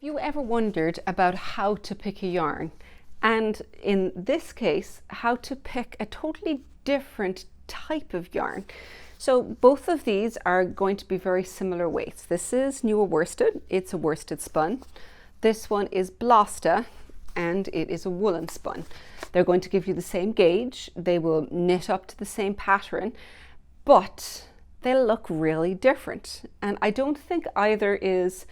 You ever wondered about how to pick a yarn? And in this case, how to pick a totally different type of yarn. So both of these are going to be very similar weights. This is Nua Worsted, it's a worsted spun. This one is Blasta, and it is a woolen spun. They're going to give you the same gauge, they will knit up to the same pattern, but they'll look really different. And I don't think either is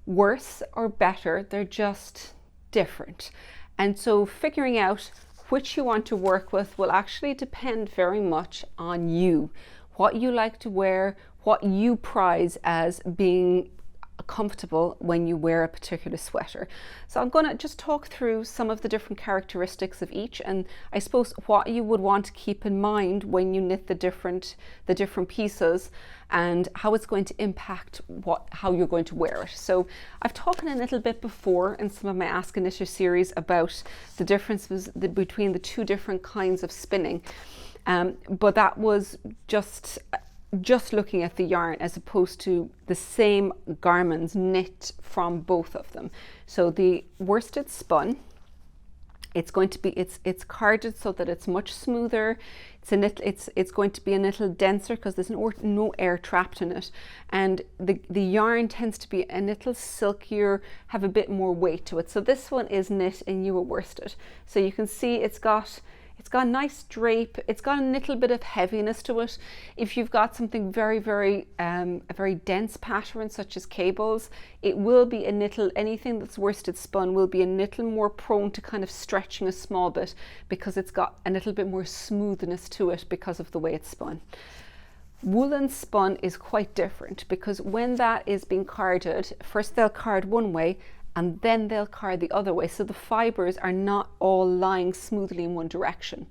worse or better, they're just different. And so figuring out which you want to work with will actually depend very much on you, what you like to wear, what you prize as being comfortable when you wear a particular sweater. So I'm going to just talk through some of the different characteristics of each, and I suppose what you would want to keep in mind when you knit the different pieces and how it's going to impact how you're going to wear it. So I've talked a little bit before in some of my Ask a Knitter series about the differences between the two different kinds of spinning, but that was just looking at the yarn as opposed to the same garments knit from both of them. So the worsted spun, it's going to be it's carded so that it's much smoother. It's going to be a little denser because there's no air trapped in it, and the yarn tends to be a little silkier, have a bit more weight to it. So this one is knit in Nua Worsted. So you can see it's got a nice drape, it's got a little bit of heaviness to it. If you've got something a very dense pattern such as cables, it will be anything that's worsted spun will be a little more prone to kind of stretching a small bit because it's got a little bit more smoothness to it because of the way it's spun. Woolen spun is quite different because when that is being carded, first they'll card one way and then they'll card the other way. So the fibers are not all lying smoothly in one direction.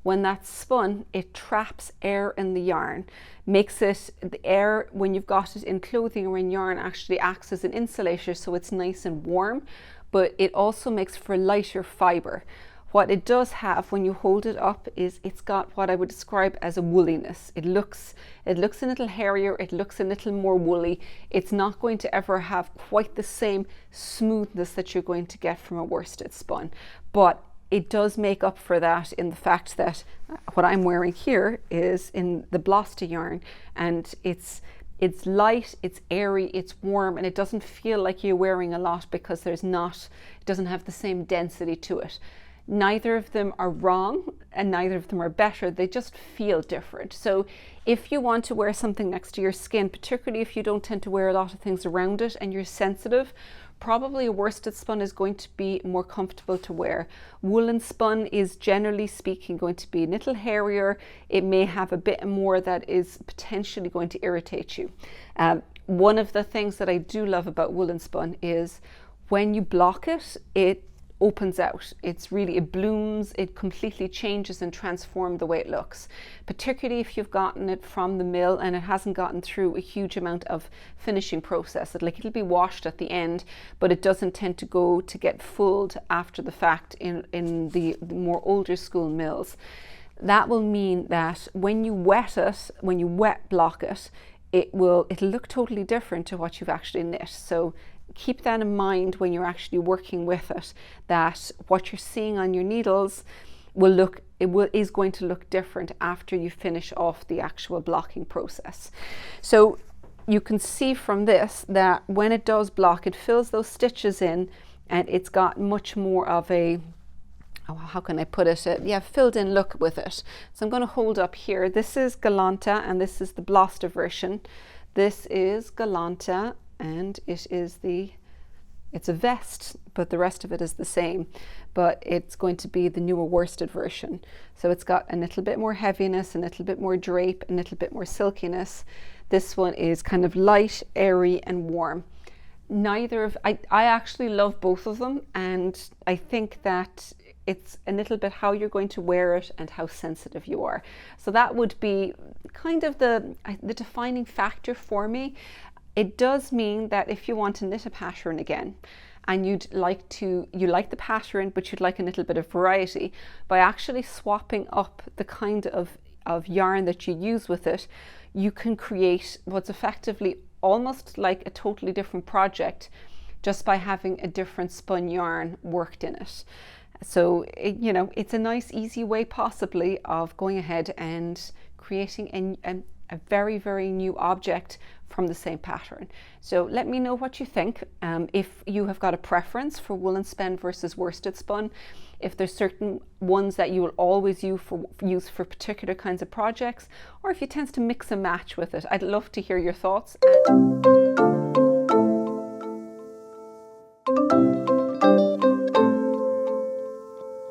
When that's spun, it traps air in the yarn, makes it, the air, when you've got it in clothing or in yarn, actually acts as an insulator so it's nice and warm, but it also makes for lighter fiber. What it does have when you hold it up is it's got what I would describe as a woolliness. It looks a little hairier, it looks a little more woolly. It's not going to ever have quite the same smoothness that you're going to get from a worsted spun, but it does make up for that in the fact that what I'm wearing here is in the Blasta yarn, and it's light, it's airy, it's warm, and it doesn't feel like you're wearing a lot because it doesn't have the same density to it. Neither of them are wrong and neither of them are better, they just feel different. So if you want to wear something next to your skin, particularly if you don't tend to wear a lot of things around it and you're sensitive, probably a worsted spun is going to be more comfortable to wear. Woolen spun is generally speaking going to be a little hairier. It may have a bit more that is potentially going to irritate you. One of the things that I do love about woolen spun is when you block it, it opens out. It blooms, it completely changes and transforms the way it looks, particularly if you've gotten it from the mill and it hasn't gotten through a huge amount of finishing process. It'll be washed at the end, but it doesn't tend to get fulled after the fact in the more older school mills. That will mean that when you wet block it, it'll look totally different to what you've actually knit. So keep that in mind when you're actually working with it, that what you're seeing on your needles is going to look different after you finish off the actual blocking process. So you can see from this that when it does block, it fills those stitches in, and it's got much more of a, how can I put it? Filled in look with it. So I'm going to hold up here. This is Galanta and this is the Blasta version. This is Galanta, and it's a vest, but the rest of it is the same, but it's going to be the Nua Worsted version. So it's got a little bit more heaviness, a little bit more drape, a little bit more silkiness. This one is kind of light, airy and warm. I actually love both of them, and I think that it's a little bit how you're going to wear it and how sensitive you are. So that would be kind of the defining factor for me. It does mean that if you want to knit a pattern again and you like the pattern but you'd like a little bit of variety, by actually swapping up the kind of yarn that you use with it, you can create what's effectively almost like a totally different project just by having a different spun yarn worked in it. So, you know, it's a nice, easy way possibly of going ahead and creating a very, very new object from the same pattern. So let me know what you think. If you have got a preference for woolen spun versus worsted spun, if there's certain ones that you will always use for particular kinds of projects, or if you tend to mix and match with it. I'd love to hear your thoughts.